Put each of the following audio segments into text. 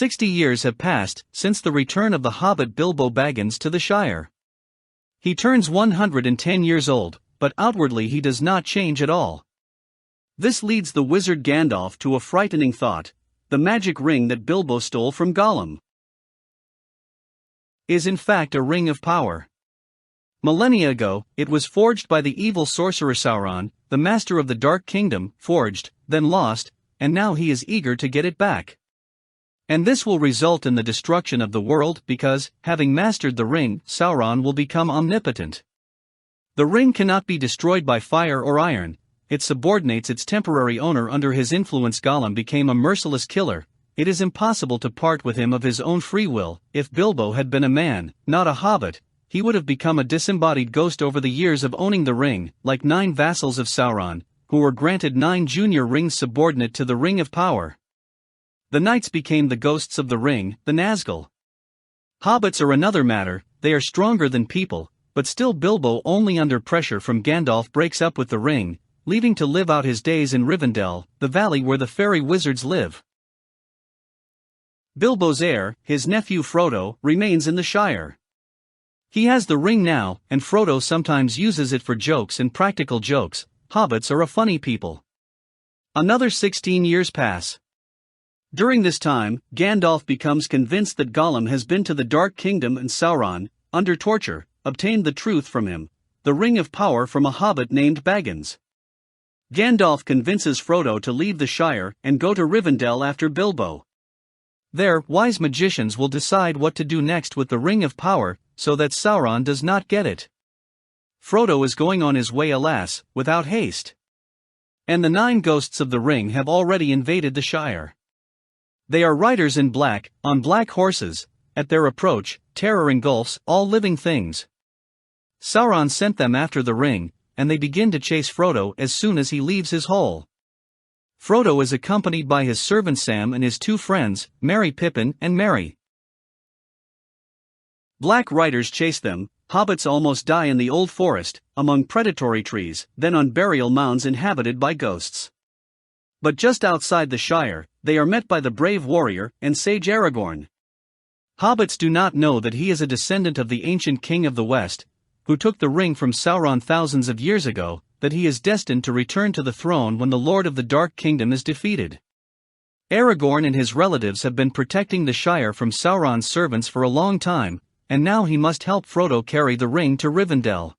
60 years have passed since the return of the hobbit Bilbo Baggins to the Shire. He turns 110 years old, but outwardly he does not change at all. This leads the wizard Gandalf to a frightening thought: the magic ring that Bilbo stole from Gollum is in fact a ring of power. Millennia ago, it was forged by the evil sorcerer Sauron, the master of the Dark Kingdom, forged, then lost, and now he is eager to get it back. And this will result in the destruction of the world because, having mastered the ring, Sauron will become omnipotent. The ring cannot be destroyed by fire or iron, it subordinates its temporary owner under his influence. Gollum became a merciless killer. It is impossible to part with him of his own free will. If Bilbo had been a man, not a hobbit, he would have become a disembodied ghost over the years of owning the ring, like 9 vassals of Sauron, who were granted 9 junior rings subordinate to the Ring of Power. The knights became the ghosts of the ring, the Nazgul. Hobbits are another matter, they are stronger than people, but still Bilbo, only under pressure from Gandalf, breaks up with the ring, leaving to live out his days in Rivendell, the valley where the fairy wizards live. Bilbo's heir, his nephew Frodo, remains in the Shire. He has the ring now, and Frodo sometimes uses it for jokes and practical jokes. Hobbits are a funny people. Another 16 years pass. During this time, Gandalf becomes convinced that Gollum has been to the Dark Kingdom and Sauron, under torture, obtained the truth from him, the Ring of Power from a hobbit named Baggins. Gandalf convinces Frodo to leave the Shire and go to Rivendell after Bilbo. There, wise magicians will decide what to do next with the Ring of Power, so that Sauron does not get it. Frodo is going on his way, alas, without haste. And the 9 ghosts of the ring have already invaded the Shire. They are riders in black, on black horses. At their approach, terror engulfs all living things. Sauron sent them after the ring, and they begin to chase Frodo as soon as he leaves his hole. Frodo is accompanied by his servant Sam and his 2 friends, Merry, Pippin, and Merry. Black riders chase them. Hobbits almost die in the old forest, among predatory trees, then on burial mounds inhabited by ghosts. But just outside the Shire, they are met by the brave warrior and sage Aragorn. Hobbits do not know that he is a descendant of the ancient king of the West, who took the ring from Sauron thousands of years ago, that he is destined to return to the throne when the Lord of the Dark Kingdom is defeated. Aragorn and his relatives have been protecting the Shire from Sauron's servants for a long time, and now he must help Frodo carry the ring to Rivendell.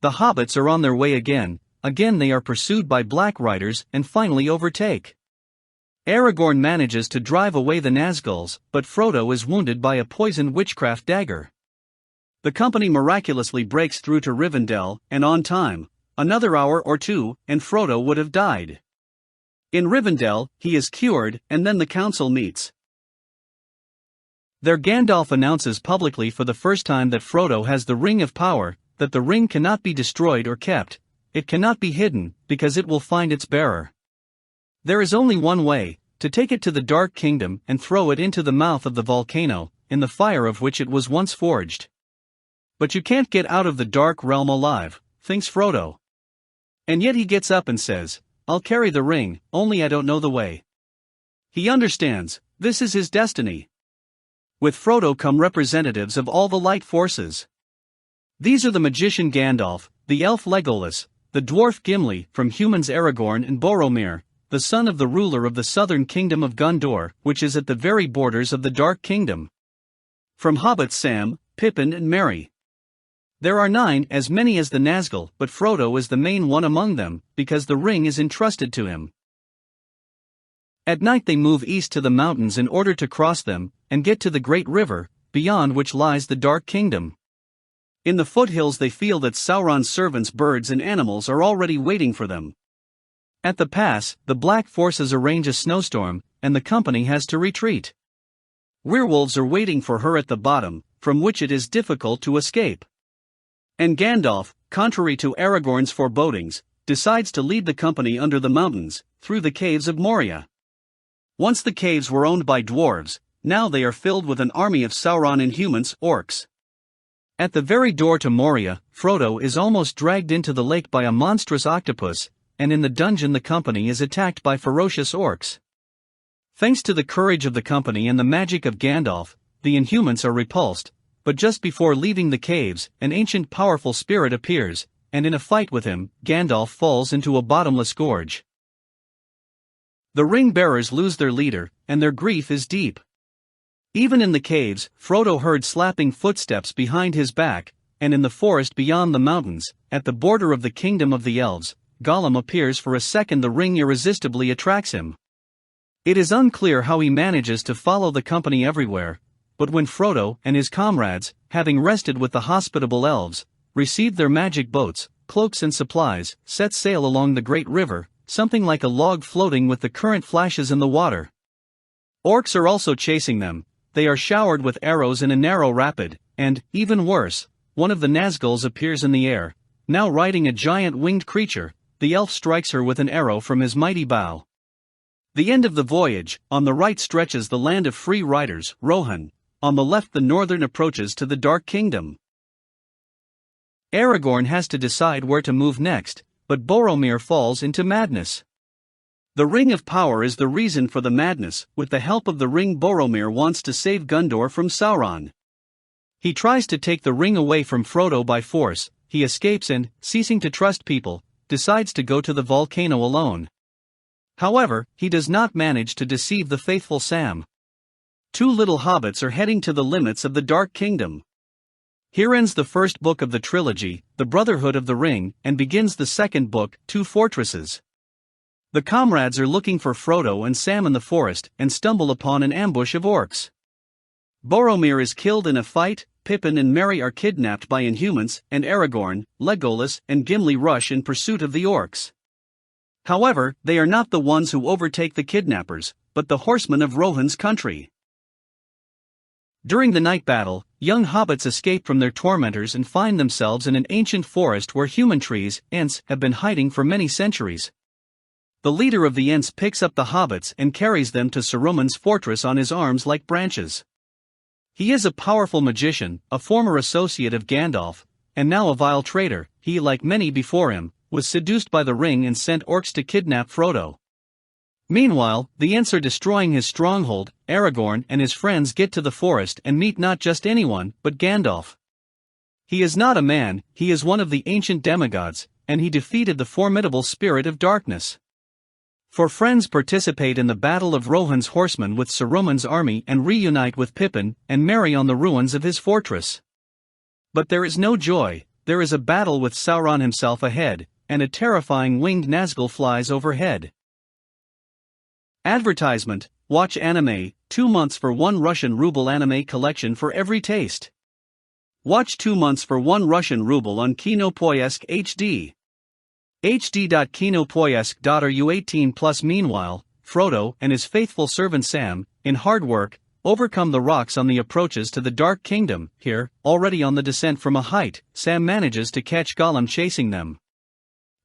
The hobbits are on their way again they are pursued by black riders and finally overtake. Aragorn manages to drive away the Nazguls, but Frodo is wounded by a poisoned witchcraft dagger. The company miraculously breaks through to Rivendell, and on time. Another hour or 2, and Frodo would have died. In Rivendell, he is cured, and then the council meets. There Gandalf announces publicly for the first time that Frodo has the Ring of Power, that the ring cannot be destroyed or kept. It cannot be hidden, because it will find its bearer. There is only one way, to take it to the Dark Kingdom and throw it into the mouth of the volcano, in the fire of which it was once forged. But you can't get out of the Dark Realm alive, thinks Frodo. And yet he gets up and says, I'll carry the ring, only I don't know the way. He understands, this is his destiny. With Frodo come representatives of all the light forces. These are the magician Gandalf, the elf Legolas, the dwarf Gimli, from humans Aragorn and Boromir, the son of the ruler of the southern kingdom of Gondor, which is at the very borders of the Dark Kingdom. From hobbits Sam, Pippin and Merry. There are 9, as many as the Nazgul, but Frodo is the main one among them, because the ring is entrusted to him. At night they move east to the mountains in order to cross them, and get to the great river, beyond which lies the Dark Kingdom. In the foothills they feel that Sauron's servants, birds and animals, are already waiting for them. At the pass, the black forces arrange a snowstorm, and the company has to retreat. Werewolves are waiting for her at the bottom, from which it is difficult to escape. And Gandalf, contrary to Aragorn's forebodings, decides to lead the company under the mountains, through the caves of Moria. Once the caves were owned by dwarves, now they are filled with an army of Sauron Inhumans, orcs. At the very door to Moria, Frodo is almost dragged into the lake by a monstrous octopus, and in the dungeon the company is attacked by ferocious orcs. Thanks to the courage of the company and the magic of Gandalf, the Inhumans are repulsed, but just before leaving the caves, an ancient powerful spirit appears, and in a fight with him, Gandalf falls into a bottomless gorge. The ring-bearers lose their leader, and their grief is deep. Even in the caves, Frodo heard slapping footsteps behind his back, and in the forest beyond the mountains, at the border of the kingdom of the elves, Gollum appears for a second. The ring irresistibly attracts him. It is unclear how he manages to follow the company everywhere, but when Frodo and his comrades, having rested with the hospitable elves, received their magic boats, cloaks and supplies, set sail along the great river, something like a log floating with the current flashes in the water. Orcs are also chasing them. They are showered with arrows in a narrow rapid, and, even worse, one of the Nazguls appears in the air, now riding a giant winged creature. The elf strikes her with an arrow from his mighty bow. The end of the voyage. On the right stretches the land of free riders, Rohan, on the left the northern approaches to the Dark Kingdom. Aragorn has to decide where to move next, but Boromir falls into madness. The Ring of Power is the reason for the madness. With the help of the ring, Boromir wants to save Gondor from Sauron. He tries to take the ring away from Frodo by force. He escapes and, ceasing to trust people, decides to go to the volcano alone. However, he does not manage to deceive the faithful Sam. Two little hobbits are heading to the limits of the Dark Kingdom. Here ends the first book of the trilogy, The Brotherhood of the Ring, and begins the second book, Two Fortresses. The comrades are looking for Frodo and Sam in the forest and stumble upon an ambush of orcs. Boromir is killed in a fight. Pippin and Merry are kidnapped by Inhumans, and Aragorn, Legolas, and Gimli rush in pursuit of the orcs. However, they are not the ones who overtake the kidnappers, but the horsemen of Rohan's country. During the night battle, young hobbits escape from their tormentors and find themselves in an ancient forest where human trees, Ents, have been hiding for many centuries. The leader of the Ents picks up the hobbits and carries them to Saruman's fortress on his arms like branches. He is a powerful magician, a former associate of Gandalf, and now a vile traitor. He, like many before him, was seduced by the ring and sent orcs to kidnap Frodo. Meanwhile, the Ents are destroying his stronghold. Aragorn and his friends get to the forest and meet not just anyone, but Gandalf. He is not a man, he is one of the ancient demigods, and he defeated the formidable spirit of darkness. Four friends participate in the Battle of Rohan's horsemen with Saruman's army and reunite with Pippin and Merry on the ruins of his fortress. But there is no joy. There is a battle with Sauron himself ahead, and a terrifying winged Nazgul flies overhead. Advertisement: watch anime, 2 months for 1 Russian ruble anime collection for every taste. Watch 2 months for 1 Russian ruble on Kinopoisk HD. hd.kinopoisk.ru 18+. Meanwhile, Frodo and his faithful servant Sam, in hard work, overcome the rocks on the approaches to the Dark Kingdom. Here, already on the descent from a height, Sam manages to catch Gollum chasing them.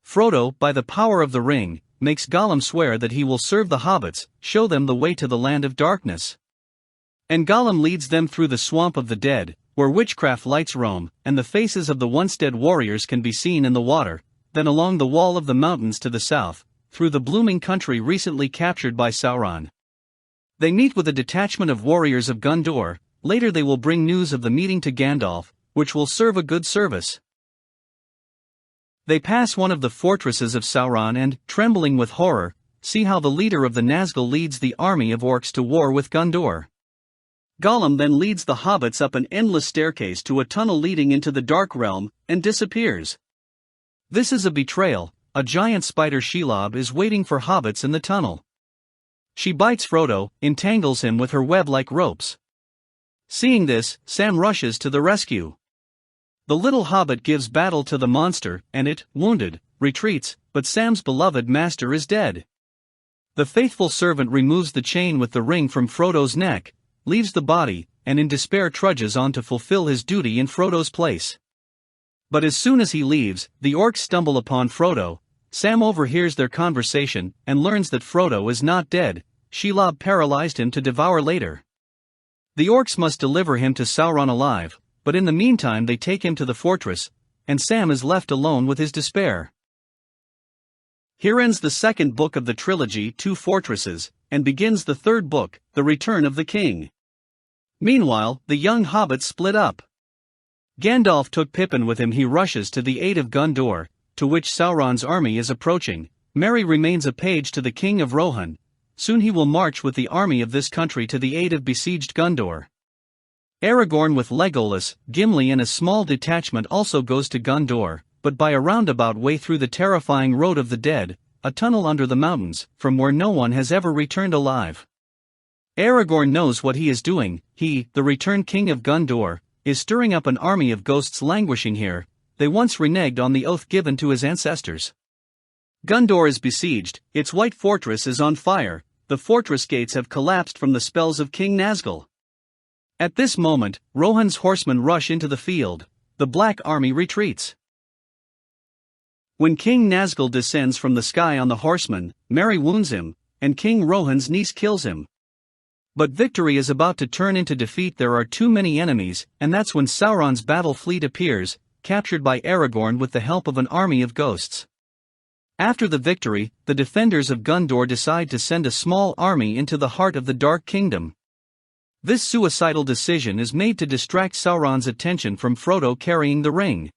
Frodo, by the power of the ring, makes Gollum swear that he will serve the hobbits, show them the way to the land of darkness. And Gollum leads them through the swamp of the dead, where witchcraft lights roam, and the faces of the once dead warriors can be seen in the water, then along the wall of the mountains to the south, through the blooming country recently captured by Sauron. They meet with a detachment of warriors of Gondor. Later they will bring news of the meeting to Gandalf, which will serve a good service. They pass one of the fortresses of Sauron and, trembling with horror, see how the leader of the Nazgul leads the army of orcs to war with Gondor. Gollum then leads the hobbits up an endless staircase to a tunnel leading into the Dark Realm, and disappears. This is a betrayal. A giant spider Shelob is waiting for hobbits in the tunnel. She bites Frodo, entangles him with her web like ropes. Seeing this, Sam rushes to the rescue. The little hobbit gives battle to the monster, and it, wounded, retreats, but Sam's beloved master is dead. The faithful servant removes the chain with the ring from Frodo's neck, leaves the body, and in despair trudges on to fulfill his duty in Frodo's place. But as soon as he leaves, the orcs stumble upon Frodo. Sam overhears their conversation, and learns that Frodo is not dead. Shelob paralyzed him to devour later. The orcs must deliver him to Sauron alive, but in the meantime they take him to the fortress, and Sam is left alone with his despair. Here ends the second book of the trilogy, Two Fortresses, and begins the third book, The Return of the King. Meanwhile, the young hobbits split up. Gandalf took Pippin with him. He rushes to the aid of Gondor, to which Sauron's army is approaching. Merry remains a page to the king of Rohan. Soon he will march with the army of this country to the aid of besieged Gondor. Aragorn with Legolas, Gimli and a small detachment also goes to Gondor, but by a roundabout way through the terrifying Road of the Dead, a tunnel under the mountains, from where no one has ever returned alive. Aragorn knows what he is doing. He, the returned king of Gondor, is stirring up an army of ghosts languishing here. They once reneged on the oath given to his ancestors. Gondor is besieged, its white fortress is on fire, the fortress gates have collapsed from the spells of King Nazgul. At this moment, Rohan's horsemen rush into the field. The Black Army retreats. When King Nazgul descends from the sky on the horseman, Merry wounds him, and King Rohan's niece kills him. But victory is about to turn into defeat. There are too many enemies, and that's when Sauron's battle fleet appears, captured by Aragorn with the help of an army of ghosts. After the victory, the defenders of Gondor decide to send a small army into the heart of the Dark Kingdom. This suicidal decision is made to distract Sauron's attention from Frodo carrying the ring.